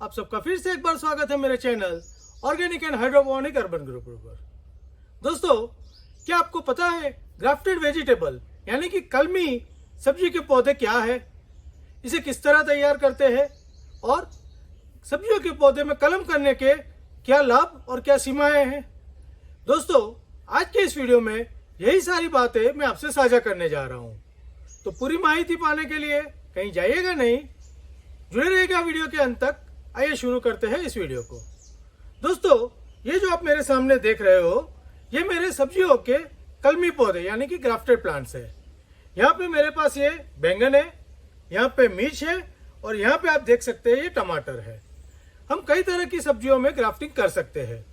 आप सबका फिर से एक बार स्वागत है मेरे channel organic and hydroponic urban grow पर। दोस्तों, क्या आपको पता है ग्राफ्टेड वेजिटेबल यानी कि कलमी सब्जी के पौधे क्या है, इसे किस तरह तैयार करते हैं और सब्जियों के पौधे में कलम करने के क्या लाभ और क्या सीमाएं हैं। दोस्तों, आज के इस वीडियो में यही सारी बातें मैं आपसे साझा करने जा रहा हूँ। तो पूरी माहिती पाने के लिए कहीं जाइएगा नहीं, जुड़े रहेगा वीडियो के अंत तक। आइए शुरू करते हैं इस वीडियो को। दोस्तों, ये जो आप मेरे सामने देख रहे हो, ये मेरे सब्जियों के कलमी पौधे यानी कि ग्राफ्टेड प्लांट्स है। यहाँ पे मेरे पास ये बैंगन है, यहाँ पे मिर्च है और यहाँ पे आप देख सकते हैं ये टमाटर है। हम कई तरह की सब्जियों में ग्राफ्टिंग कर सकते हैं,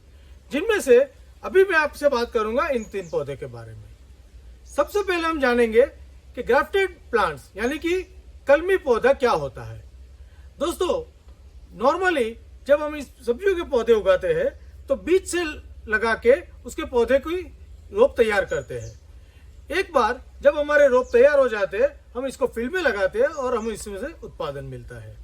जिनमें से अभी मैं आपसे बात करूंगा इन 3 पौधे के बारे में। सबसे पहले हम जानेंगे कि ग्राफ्टेड प्लांट्स यानी कि कलमी पौधा क्या होता है। दोस्तों, नॉर्मली जब हम इस सब्जियों के पौधे उगाते हैं तो बीज से लगा के उसके पौधे की रोप तैयार करते हैं। एक बार जब हमारे रोप तैयार हो जाते हैं, हम इसको फील्ड में लगाते हैं और हमें इसमें से उत्पादन मिलता है।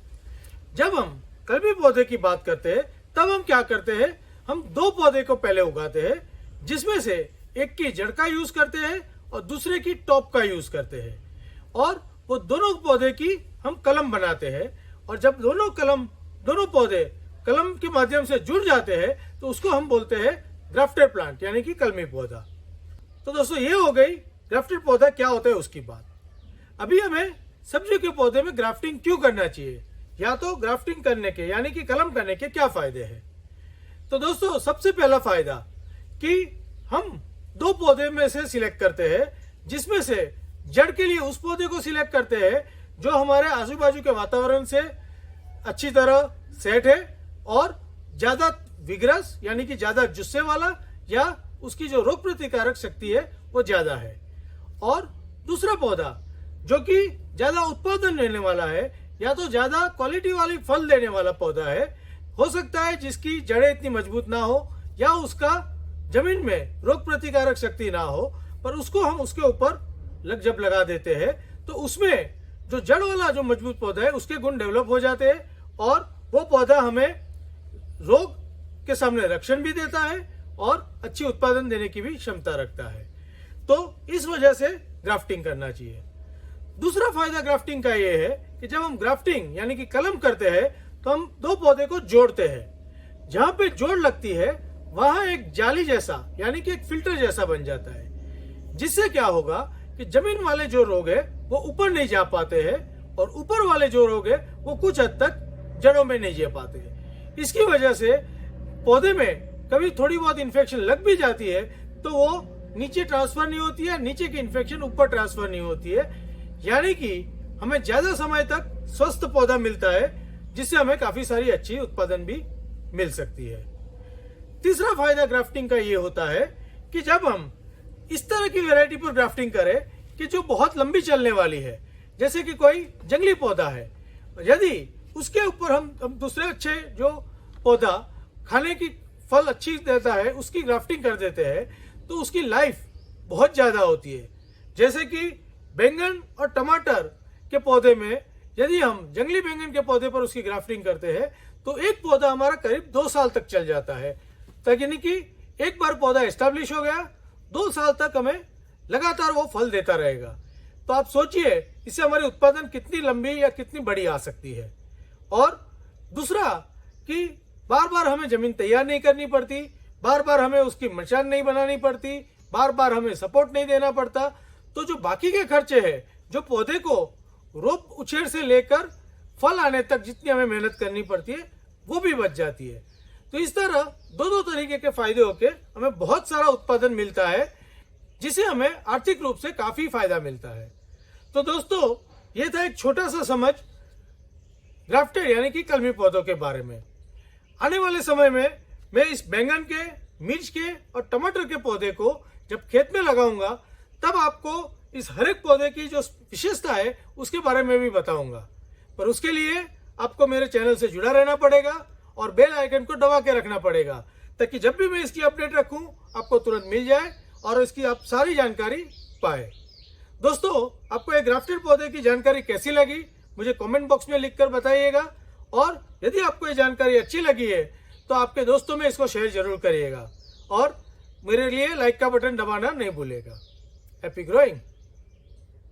जब हम कलमी पौधे की बात करते हैं तब हम क्या करते हैं, हम 2 पौधे को पहले उगाते हैं, जिसमें से एक की जड़ का यूज करते हैं और दूसरे की टॉप का यूज करते हैं, और वो दोनों पौधे की हम कलम बनाते हैं। और जब दोनों पौधे कलम के माध्यम से जुड़ जाते हैं तो उसको हम बोलते हैं ग्राफ्टेड प्लांट यानी कि कलमी पौधा। तो दोस्तों, ये हो गई ग्राफ्टेड पौधा क्या होता है उसकी बात। अभी हमें सब्जियों के पौधे में ग्राफ्टिंग क्यों करना चाहिए, या तो ग्राफ्टिंग करने के यानी कि कलम करने के क्या फायदे हैं। तो दोस्तों, सबसे पहला फायदा कि हम 2 पौधे में से सिलेक्ट करते हैं, जिसमें से जड़ के लिए उस पौधे को सिलेक्ट करते हैं जो हमारे आजू बाजू के वातावरण से अच्छी तरह सेट है और ज्यादा विग्रस यानी कि ज्यादा जुस्से वाला, या उसकी जो रोग प्रतिकारक शक्ति है वो ज्यादा है। और दूसरा पौधा जो कि ज्यादा उत्पादन देने वाला है, या तो ज्यादा क्वालिटी वाली फल देने वाला पौधा है, हो सकता है जिसकी जड़ें इतनी मजबूत ना हो या उसका जमीन में रोग प्रतिकारक शक्ति ना हो, पर उसको हम उसके ऊपर जब लगा देते हैं तो उसमें जो जड़ वाला जो मजबूत पौधा है उसके गुण डेवलप हो जाते हैं और वो पौधा हमें रोग के सामने रक्षण भी देता है और अच्छी उत्पादन देने की भी क्षमता रखता है। तो इस वजह से ग्राफ्टिंग करना चाहिए। दूसरा फायदा ग्राफ्टिंग का ये है कि जब हम ग्राफ्टिंग यानी कि कलम करते हैं तो हम 2 पौधे को जोड़ते हैं। जहां पे जोड़ लगती है वहां एक जाली जैसा यानी कि एक फिल्टर जैसा बन जाता है, जिससे क्या होगा कि जमीन वाले जो रोग है वो ऊपर नहीं जा पाते हैं और ऊपर वाले जो रोग है वो कुछ हद तक जड़ों में नहीं जा पाते हैं। इसकी वजह से पौधे में कभी थोड़ी बहुत इन्फेक्शन लग भी जाती है तो वो नीचे ट्रांसफर नहीं होती है, नीचे की इन्फेक्शन ऊपर ट्रांसफर नहीं होती है, यानी कि हमें ज्यादा समय तक स्वस्थ पौधा मिलता है, जिससे हमें काफी सारी अच्छी उत्पादन भी मिल सकती है। तीसरा फायदा ग्राफ्टिंग का ये होता है कि जब हम इस तरह की वैरायटी पर ग्राफ्टिंग करें कि जो बहुत लंबी चलने वाली है, जैसे कि कोई जंगली पौधा है, यदि उसके ऊपर हम दूसरे अच्छे जो पौधा खाने की फल अच्छी देता है उसकी ग्राफ्टिंग कर देते हैं तो उसकी लाइफ बहुत ज्यादा होती है। जैसे कि बैंगन और टमाटर के पौधे में यदि हम जंगली बैंगन के पौधे पर उसकी ग्राफ्टिंग करते हैं तो एक पौधा हमारा करीब 2 साल तक चल जाता है। यानी कि एक बार पौधा एस्टेब्लिश हो गया, 2 साल तक हमें लगातार वो फल देता रहेगा। तो आप सोचिए इससे हमारी उत्पादन कितनी लंबी या कितनी बड़ी आ सकती है। और दूसरा कि बार बार हमें जमीन तैयार नहीं करनी पड़ती, बार बार हमें उसकी मचान नहीं बनानी पड़ती, बार बार हमें सपोर्ट नहीं देना पड़ता। तो जो बाकी के खर्चे हैं, जो पौधे को रोप उछेर से लेकर फल आने तक जितनी हमें मेहनत करनी पड़ती है वो भी बच जाती है। तो इस तरह 2 तरीके के फायदे होके हमें बहुत सारा उत्पादन मिलता है, जिसे हमें आर्थिक रूप से काफी फायदा मिलता है। तो दोस्तों, ये था एक छोटा सा समझ ग्राफ्टेड यानी कि कलमी पौधों के बारे में। आने वाले समय में मैं इस बैंगन के, मिर्च के और टमाटर के पौधे को जब खेत में लगाऊंगा तब आपको इस हर एक पौधे की जो विशेषता है उसके बारे में भी बताऊंगा। पर उसके लिए आपको मेरे चैनल से जुड़ा रहना पड़ेगा और बेल आइकन को दबा के रखना पड़ेगा, ताकि जब भी मैं इसकी अपडेट रखूं आपको तुरंत मिल जाए और इसकी आप सारी जानकारी पाए। दोस्तों, आपको एक ग्राफ्टेड पौधे की जानकारी कैसी लगी मुझे कमेंट बॉक्स में लिखकर बताइएगा, और यदि आपको ये जानकारी अच्छी लगी है तो आपके दोस्तों में इसको शेयर जरूर करिएगा और मेरे लिए लाइक का बटन दबाना नहीं भूलिएगा। Happy growing.